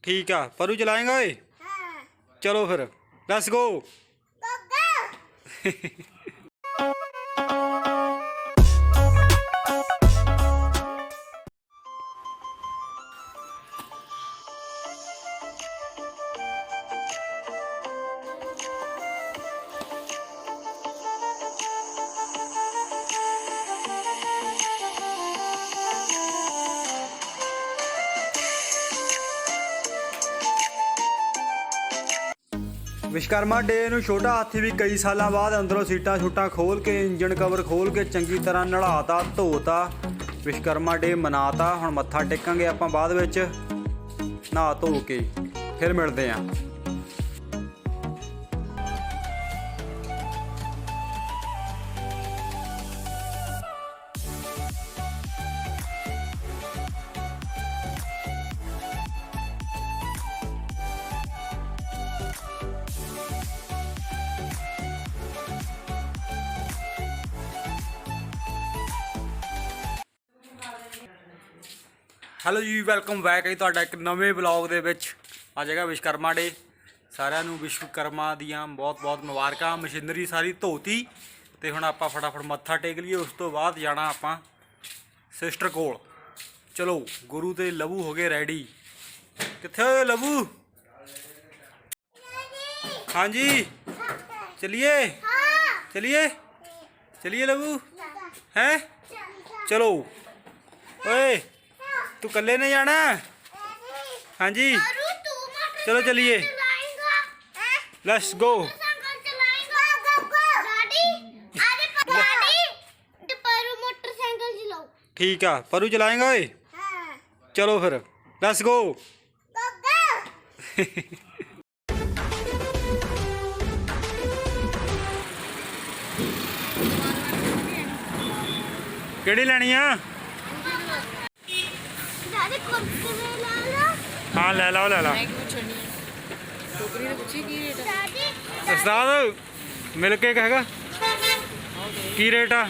ठीक है, परू चलाएगा ओए? हाँ। चलो फिर लेट्स गो। विश्वकर्मा डे नूं छोटा हाथी भी कई साल बाद अंदरों सीटां छूटां खोल के इंजन कवर खोल के चंगी तरह नड़ाता धोता विश्वकर्मा डे मनाता। हुण मत्था टेकांगे आपां बाद विच नहा धो के फिर मिलदे आं। ਹੈਲੋ ਜੀ, ਵੈਲਕਮ ਬੈਕ ਹੈ ਤੁਹਾਡਾ ਇੱਕ ਨਵੇਂ ਬਲੌਗ ਦੇ ਵਿੱਚ। ਅੱਜ ਹੈਗਾ ਵਿਸ਼ਵਕਰਮਾ ਡੇ। ਸਾਰਿਆਂ ਨੂੰ ਵਿਸ਼ਵਕਰਮਾ ਦੀਆਂ ਬਹੁਤ ਬਹੁਤ ਮੁਬਾਰਕਾਂ। ਮਸ਼ੀਨਰੀ ਸਾਰੀ ਧੋਤੀ ਤੇ ਹੁਣ ਆਪਾਂ ਫਟਾਫਟ ਮੱਥਾ ਟੇਕ ਲਈਏ। ਉਸ ਤੋਂ ਬਾਅਦ ਜਾਣਾ ਆਪਾਂ ਸਿਸਟਰ ਕੋਲ। ਚਲੋ, ਗੁਰੂ ਤੇ ਲਵੂ ਹੋ ਗਏ ਰੈਡੀ। ਕਿੱਥੇ ਹੋਏ ਲਵੂ? ਹਾਂਜੀ ਚਲਿਏ ਚਲਿਏ ਚਲਿए लवू हैं। चलो ओए, तू कल्ले नहीं जाना? हाँ जी चलो चलिए, लेट्स गो। ठीक है, परू चलाएगा ओए? चलो फिर लेट्स गो। ਕਿਹੜੀ ਲੈਣੀ ਆ? हाँ ले लो ले लो। उस्ताद मिल केक हैगा की रेट आ?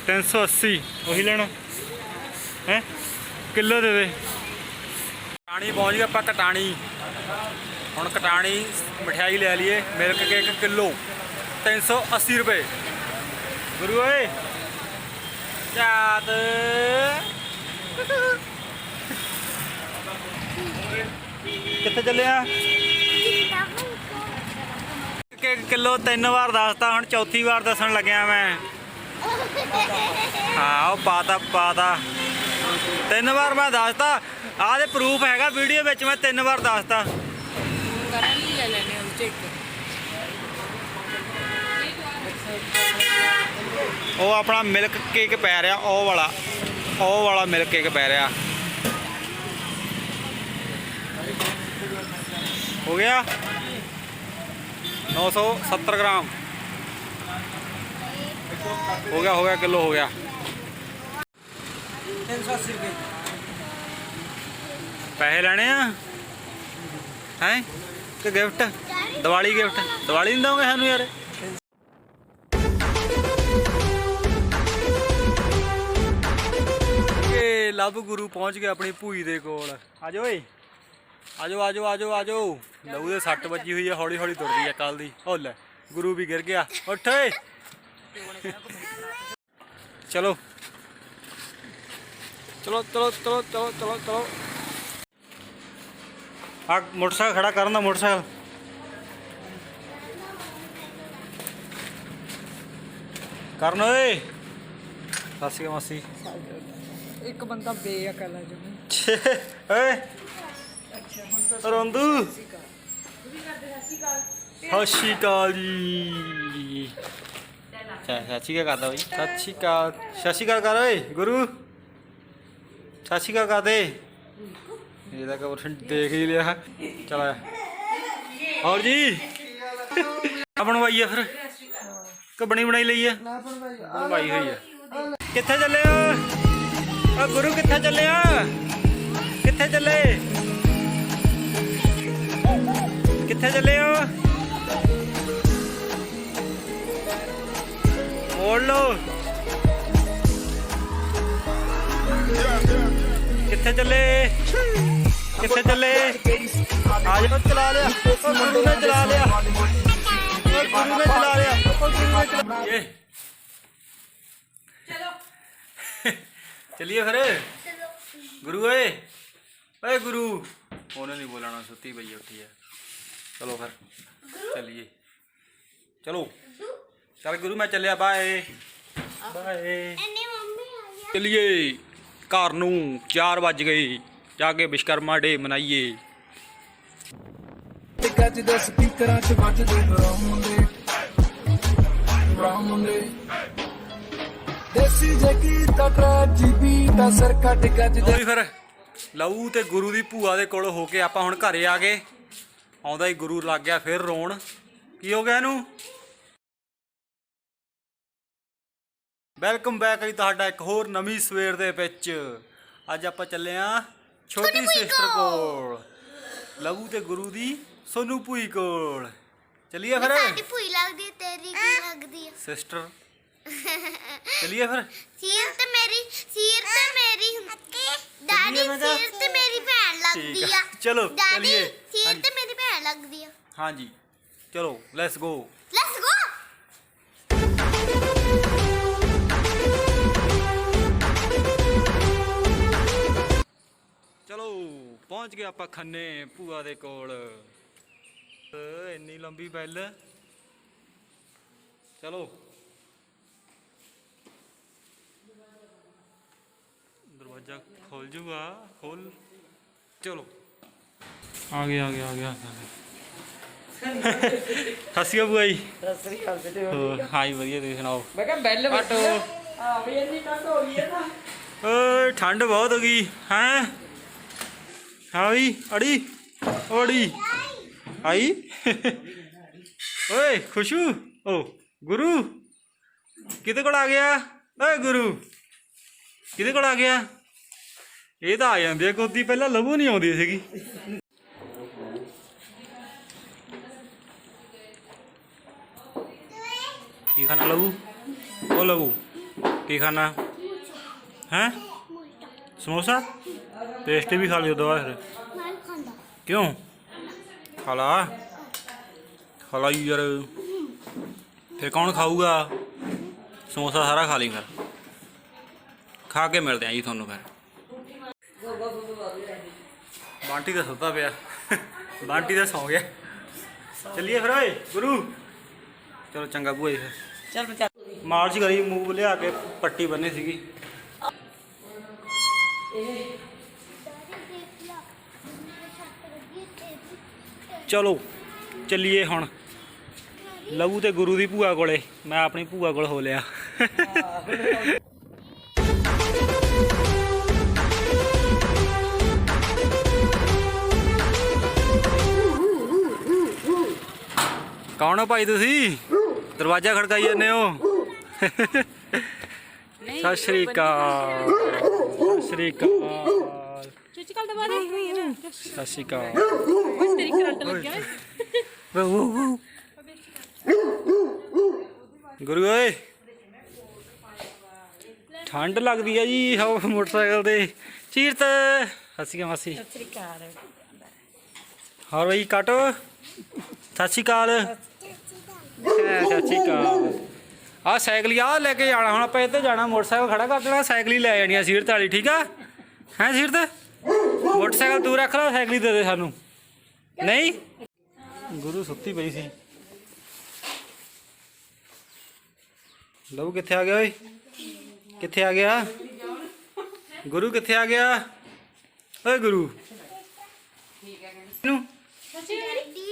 380। वही लेना है, किलो दे दे। कटानी पहुँच गए आप कटानी। हुण कटानी मिठाई ले लीए। मिल्क केक किलो 380 रुपये। गुरु ओए चात कित्थे चले आ? एक किलो 3 बार दसता, हुण चौथी बार दसन लग्या मैं। हाँ वो पाता 3 बार मैं दसता। आह ते प्रूफ हैगा वीडियो विच, मैं 3 बार दसता। वो अपना मिल्क केक पै रहा, ओ वाला मिल्क केक पै रहा। हो गया 970 ग्राम। हो गया किलो हो गया। 380 रुपये पैसे लेने हैं कि गिफ्ट? दिवाली गिफ्ट दिवाली नहीं दोगे सानू यार? लव गुरु पहुँच गया अपनी भूई दे कोल। आजो आजो आजो आजो आजो। लहू दे 6 बजी हुई है, हौली हौली तुरदी है कल दी। ओ लै गुरु भी गिर गया। उठ चलो चलो चलो चलो चलो चलो चलो। आ मोटरसाइकिल खड़ा करना, मोटरसाइकिल करना। ओए सासी मासी एक बंदा बेअकल है जो। रोंदू सत श्री अकाल जी। सत श्री अकाल करदा भाई। सत श्री अकाल, सत श्री अकाल कर ओए गुरु। सत श्री अकाल कर दे। ये तो देख ही लिया। चला और जी बनवाई है फिर कि बनी बनाई ली है? बनवाई हुई है। कित्थे चले हो गुरु? कित्थे चले हो? कित्थे चले? कित्थे चले हो? मोड़ लो। कित्थे चले? किथे चले आ जाओ चला लिया गुरु ने चला लिया गुरु ने चला लिया ये चलिए फिर गुरु ओए गुरु उन्हें नहीं बोलाना सुती पई उठी है चलो फिर चलिए चलो चल गुरु मैं चलिया बाय बाय चलिए घर नूं 4 बज गए जाके विश्वकर्मा डे मनाइए ਗੱਜਦੇ ਸਪੀਕਰਾਂ 'ਚ ਵੱਜਦੇ ਬਰਾਉਂਦੇ ਦੇਸੀ ਜਗੀ ਤਾਂ ਟ੍ਰੈਜਡੀ ਦਾ ਸਰ ਕੱਟ ਗੱਜਦੇ ਫਿਰ ਲਊ ਤੇ ਗੁਰੂ ਦੀ ਭੂਆ ਦੇ ਕੋਲ ਹੋ ਕੇ ਆਪਾਂ ਹੁਣ ਘਰੇ ਆ ਗਏ ਆਉਂਦਾ ਹੀ ਗੁਰੂ ਲੱਗ ਗਿਆ ਫਿਰ ਰੋਣ ਕੀ ਹੋ ਗਿਆ ਇਹਨੂੰ ਵੈਲਕਮ ਬੈਕ ਜੀ ਤੁਹਾਡਾ ਇੱਕ ਹੋਰ ਨਵੀਂ ਸਵੇਰ ਦੇ ਵਿੱਚ ਅੱਜ ਆਪਾਂ ਚੱਲੇ ਆ ਛੋਟੀ ਸਿਸਟਰ ਕੋਲ ਲਊ ਤੇ ਗੁਰੂ ਦੀ ਸੋਨੂ ਭੂਈ ਕੋਲ ਚਲਿਏ ਫਿਰ ਸਾਡੀ ਭੂਈ ਲੱਗਦੀ ਤੇਰੀ ਕੀ ਲੱਗਦੀ ਆ ਸਿਸਟਰ ਚਲਿਏ ਫਿਰ ਸੀਰ ਤੇ ਮੇਰੀ ਦਾਦੀ ਸੀਰ ਤੇ ਮੇਰੀ ਭੈਣ ਲੱਗਦੀ ਆ ਚਲੋ ਦਾਦੀ ਚਲਿਏ ਸੀਰ ਤੇ ਮੇਰੀ ਭੈਣ ਲੱਗਦੀ ਆ ਹਾਂਜੀ ਚਲੋ ਲੈਟਸ ਗੋ ਲੈਟਸ ਗੋ ਚਲੋ ਪਹੁੰਚ ਗਏ ਆਪਾਂ ਖੰਨੇ ਭੂਆ ਦੇ ਕੋਲ ਇੰਨੀ ਲੰਬੀ ਬੈਲ ਚਲੋ ਦਰਵਾਜ਼ਾ ਖੋਲ ਜੂਗਾ ਖੋਲ ਚਲੋ ਆ ਗਿਆ ਹਸੀਆ ਭੂਆ ਜੀ ਹਾਈ ਵਧੀਆ ਤੁਸੀਂ ਸੁਣਾਓ ਮੈਂ ਕਿਹਾ ਬੈਲ ਆਟੋ ਆ ਵੀ ਇੰਨੀ ਠੰਡ ਹੋ ਗਈ ਹੈ ਨਾ ਓਏ ਠੰਡ ਬਹੁਤ ਹੋ ਗਈ ਹੈ ਹਾਂ ਵੀ ਅੜੀ ਆਈ ਓਏ ਖੁਸ਼ੂ ਓ ਗੁਰੂ ਕਿਹਦੇ ਕੋਲ ਆ ਗਿਆ ਓਏ ਗੁਰੂ ਕਿਹਦੇ ਕੋਲ ਆ ਗਿਆ ਇਹ ਤਾਂ ਆ ਜਾਂਦੇ ਆ ਕੋਦੀ ਪਹਿਲਾਂ ਲਵੂ ਨਹੀਂ ਆਉਂਦੀ ਸੀਗੀ ਕੀ ਖਾਣਾ ਲਵੂ ਉਹ ਲਵੂ ਕੀ ਖਾਣਾ ਹੈ ਸਮੋਸਾ ਪੇਸਟੀ ਵੀ ਖਾ ਲਿਓ ਦਵਾ ਫਿਰ ਨਾਲ ਖਾਂਦਾ ਕਿਉਂ ਖਾ ਲਾ ਯਾਰ ਫਿਰ ਕੌਣ ਖਾਊਗਾ ਸਮੋਸਾ ਸਾਰਾ ਖਾ ਲਈ ਫਿਰ ਖਾ ਕੇ ਮਿਲਦੇ ਆਂ ਜੀ ਤੁਹਾਨੂੰ ਫਿਰ ਬਾਂਟੀ ਦਾ ਸੁੱਤਾ ਪਿਆ ਬਾਂਟੀ ਦਾ ਸੌਂ ਗਿਆ ਚੱਲੀਏ ਫਿਰ ਓਏ ਗੁਰੂ ਚਲੋ ਚੰਗਾ ਭੂਆ ਜੀ ਫਿਰ ਚੱਲ ਮਾਰਚ ਕਰੀ ਮੂਵ ਲਿਆ ਕੇ ਪੱਟੀ ਬੰਨੀ ਸੀਗੀ ਚਲੋ ਚੱਲੀਏ ਹੁਣ ਲਵੂ ਤੇ ਗੁਰੂ ਦੀ ਭੂਆ ਕੋਲੇ ਮੈਂ ਆਪਣੀ ਭੂਆ ਕੋਲ ਹੋ ਲਿਆ ਕੌਣ ਹੋ ਭਾਈ ਤੁਸੀਂ ਦਰਵਾਜ਼ਾ ਖੜਕਾਈ ਜਾਂਦੇ ਹੋ ਸਤਿ ਸ਼੍ਰੀ ਅਕਾਲ ਸਤਿ ਸ਼੍ਰੀ ਅਕਾਲ ਚੁੱਚ ਕੱਲ ਦਵਾ ਦੇ ਸਤਿ ਸ਼੍ਰੀ ਅਕਾਲ ਤੇਰੀ ਕਰੰਟ ਲੱਗਿਆ ਗੁਰੂ ਓਏ ਠੰਡ ਲੱਗਦੀ ਆ ਜੀ ਹੋ ਮੋਟਰਸਾਈਕਲ ਤੇ ਚੀਰਤ ਹੱਸੀ ਮਾਸੀ ਸ੍ਰੀ ਅਕਾਲ ਹੋਰ ਬਈ ਕਾਟੋ ਸਤਿ ਸ਼੍ਰੀ ਅਕਾਲ ਸਤਿ ਸ਼੍ਰੀ ਅਕਾਲ ਆ ਸਾਈਕਲ ਆ ਲੈ ਕੇ ਜਾਣਾ ਹੁਣ ਆਪਾਂ ਇੱਥੇ ਜਾਣਾ ਮੋਟਰਸਾਈਕਲ ਖੜਾ ਕਰ ਦੇਣਾ ਸਾਈਕਲ ਹੀ ਲੈ ਜਾਣੀ ਆ ਸੀਰਤ ਵਾਲੀ ਠੀਕ ਆ ਹੈ ਸੀਰਤ ਮੋਟਰਸਾਈਕਲ ਤੂੰ ਰੱਖ ਲੈ ਸਾਈਕਲ ਹੀ ਦੇ ਦੇ ਸਾਨੂੰ ਨਹੀਂ ਗੁਰੂ ਸੁੱਤੀ ਪਈ ਸੀ ਲਓ ਕਿੱਥੇ ਆ ਗਿਆ ਓਏ ਕਿੱਥੇ ਆ ਗਿਆ ਗੁਰੂ ਕਿੱਥੇ ਆ ਗਿਆ ਓਏ ਗੁਰੂ ਨੂੰ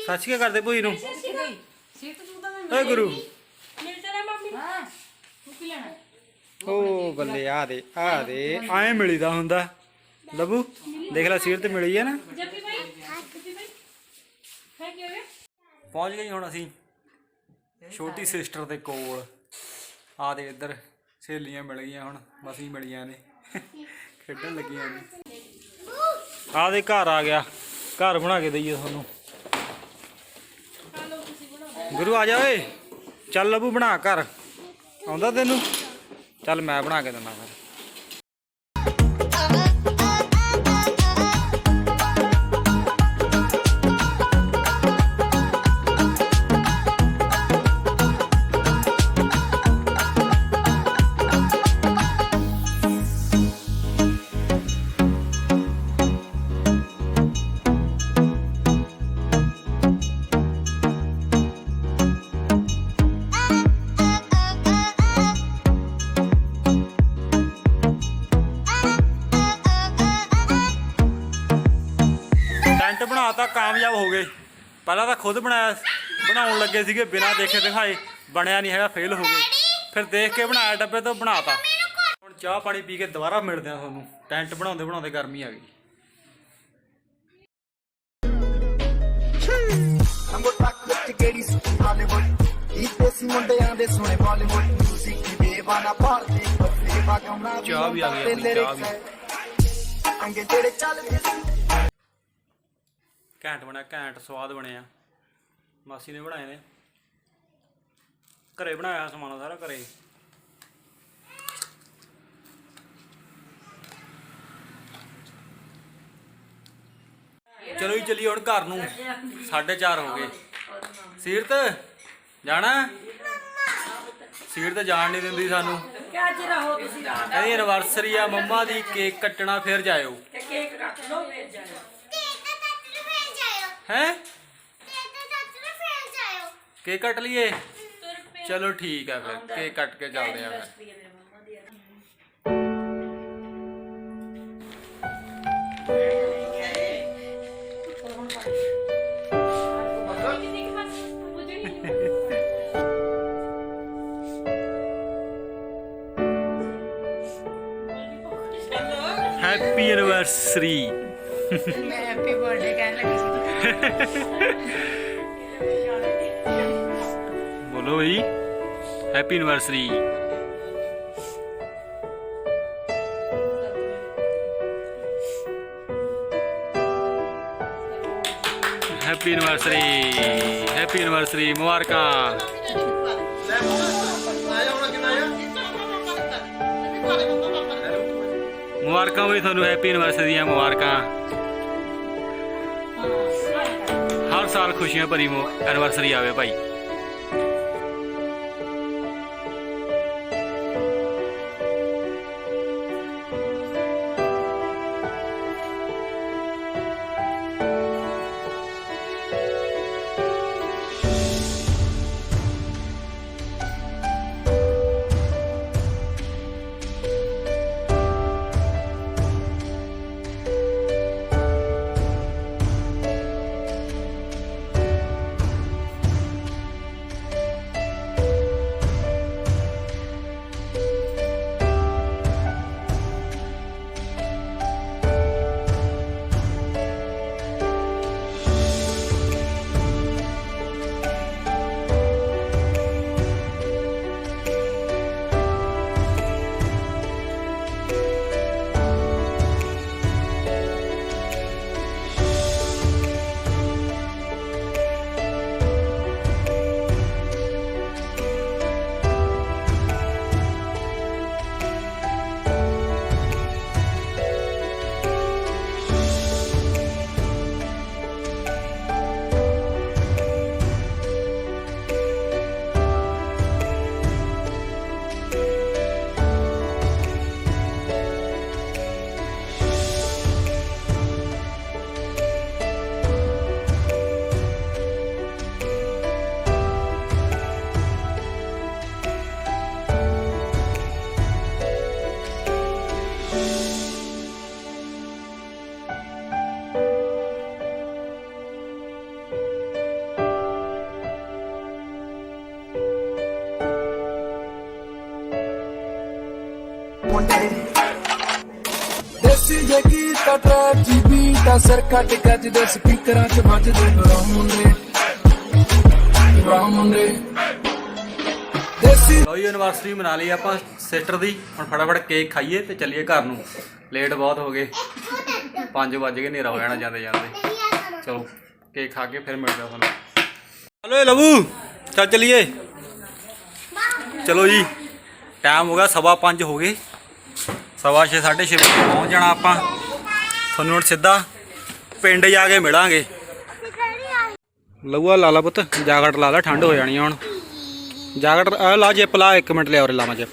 ਸੱਚ ਕੀ ਕਰਦੇ ਭੂਈ ਨੂੰ ਓਏ ਗੁਰੂ ਓ ਬੱਲੇ ਆ ਦੇ ਐਂ ਮਿਲੀਦਾ ਹੁੰਦਾ ਲਬੂ ਦੇਖ ਲੈ ਸੀਰ ਤੇ ਮਿਲੀ ਆ ਨਾ ਪਹੁੰਚ ਗਏ ਹੁਣ ਅਸੀਂ ਛੋਟੀ ਸਿਸਟਰ ਦੇ ਕੋਲ ਆ ਦੇ ਇੱਧਰ ਸਹੇਲੀਆਂ ਮਿਲ ਗਈਆਂ ਹੁਣ ਮਸੀਂ ਮਿਲੀਆਂ ਨੇ ਖੇਡਣ ਲੱਗੀਆਂ ਨੇ ਆ ਦੇ ਘਰ ਆ ਗਿਆ ਘਰ ਬਣਾ ਕੇ ਦਈਏ ਤੁਹਾਨੂੰ ਗੁਰੂ ਆ ਜਾ ਓਏ ਚੱਲ ਲਬੂ ਬਣਾ ਘਰ ਆਉਂਦਾ ਤੈਨੂੰ ਚੱਲ ਮੈਂ ਬਣਾ ਕੇ ਦਿੰਦਾ ਫਿਰ ਟੈਂਟ ਬਣਾਤਾ ਕਾਮਯਾਬ ਹੋ ਗਏ। ਪਹਿਲਾਂ ਤਾਂ ਖੁਦ ਬਣਾਉਣ ਲੱਗੇ ਸੀਗੇ ਬਿਨਾਂ ਦੇਖੇ ਦਿਖਾਏ, ਬਣਿਆ ਨਹੀਂ ਹੈਗਾ, ਫੇਲ ਹੋ ਗਏ। ਫਿਰ ਦੇਖ ਕੇ ਬਣਾਇਆ ਡੱਬੇ ਤੋਂ, ਬਣਾਤਾ। ਹੁਣ ਚਾਹ ਪਾਣੀ ਪੀ ਕੇ ਦੁਬਾਰਾ ਮਿਲਦੇ ਆ ਤੁਹਾਨੂੰ। ਟੈਂਟ ਬਣਾਉਂਦੇ ਬਣਾਉਂਦੇ ਗਰਮੀ ਆ ਗਈ। ਨੰਬਰ ਤੱਕ ਵਿੱਚ ਕਿਹੜੀ ਸੁਣੀ ਹਾਲੀਵੁੱਡ ਇਹ ਦੇਸੀ ਮੁੰਡਿਆਂ ਦੇ ਸੋਹਣੇ ਬਾਲੀਵੁੱਡ ਮਿਊਜ਼ਿਕ ਦੀ ਦੇਵਾਨਾ ਭਾਰਤੀ ਬੱਲੇ ਵਗਾਉਣਾ ਚਾਹ ਵੀ ਆ ਗਈ ਆਪਣੀ, ਚਾਹ ਵੀ ਅੰਗੇ ਜਿਹੜੇ ਚੱਲਦੇ ਸੀ। ਘੈਂਟ ਬਣਿਆ, ਘੈਂਟ ਸਵਾਦ ਬਣਿਆ। ਮਾਸੀ ਨੇ ਬਣਾਏ ਨੇ, ਘਰੇ ਬਣਾਇਆ ਸਮਾਨ ਸਾਰਾ ਘਰੇ। ਚਲੋ ਜੀ ਚੱਲੀਏ ਹੁਣ ਘਰ ਨੂੰ, 4:30 ਹੋ ਗਏ। ਸੀਰਤ ਜਾਣਾ? ਸੀਰਤ ਜਾਣ ਨਹੀਂ ਦਿੰਦੀ ਸਾਨੂੰ, ਕਹਿੰਦੀ ਐਨਵਰਸਰੀ ਆ ਮੰਮਾ ਦੀ, ਕੇਕ ਕੱਟਣਾ ਫਿਰ ਜਾਇਓ। ਕੇਕ ਕੱਟ ਲਓ ਫਿਰ ਜਾਇਓ। ਹੈ ਕੇਕ ਕੱਟ ਲਈਏ? ਚਲੋ ਠੀਕ ਆ, ਫਿਰ ਕੇਕ ਕੱਟ ਕੇ ਚੱਲਦੇ ਆ ਫਿਰ। Happy anniversary. ਮੈਂ ਹੈਪੀ ਬਰਥਡੇ ਕਹਿਣ ਲੱਗੀ ਸੀ। ਬੋਲੋ ਬਈ, happy anniversary. Happy anniversary, happy anniversary, ਮੁਬਾਰਕਾਂ। ਮੁਬਾਰਕਾਂ ਬਈ ਤੁਹਾਨੂੰ, ਹੈਪੀ ਐਨਵਰਸਰੀ ਦੀਆਂ ਮੁਬਾਰਕਾਂ। ਹਰ ਸਾਲ ਖੁਸ਼ੀਆਂ ਭਰੀ ਐਨਵਰਸਰੀ ਆਵੇ ਭਾਈ। ਦੇਸੀ ਜੇ ਗੀਤ ਟਰੈਕ ਜੀ ਬੀਟਾ ਸਿਰ ਕੱਟ ਗੱਜ ਦੇ ਸਪੀਕਰਾਂ 'ਚ ਵੱਜਦੇ ਬਰਾਮੁੰਡੇ ਬਰਾਮੁੰਡੇ ਦੇਸੀ। ਲਓ ਜੀ ਐਨਵਰਸਰੀ ਮਨਾ ਲਈ ਆਪਾਂ ਸਿਸਟਰ ਦੀ। ਹੁਣ ਫਟਾਫਟ ਕੇਕ ਖਾਈਏ ਤੇ ਚੱਲੀਏ ਘਰ ਨੂੰ, ਲੇਟ ਬਹੁਤ ਹੋ ਗਏ, 5 ਵੱਜ ਗਏ, ਹਨੇਰਾ ਹੋ ਜਾਣਾ ਜਾਂਦੇ ਜਾਂਦੇ। ਚਲੋ ਕੇਕ ਖਾ ਕੇ ਫਿਰ ਮਿਲਦੇ ਤੁਹਾਨੂੰ। ਚਲੋ ਏ ਲਵੂ, ਚੱਲ ਚੱਲੀਏ। ਚਲੋ ਜੀ ਟਾਈਮ ਹੋ ਗਿਆ 5:15 ਹੋ ਗਏ, 6:15 6:30 ਵਜੇ ਪਹੁੰਚ ਜਾਣਾ ਆਪਾਂ। ਤੁਹਾਨੂੰ ਹੁਣ ਸਿੱਧਾ ਪਿੰਡ ਜਾ ਕੇ ਮਿਲਾਂਗੇ। ਲਊਆ ਲਾ ਲਾ ਪੁੱਤ, ਜੈਕਟ ਲਾ ਲਾ, ਠੰਡ ਹੋ ਜਾਣੀ ਹੁਣ। ਜੈਕਟ ਲਾ, ਜਿੱਪ ਲਾ, 1 ਮਿੰਟ ਲਿਆ ਉਰੇ ਲਾਵਾਂ ਜਿੱਪ।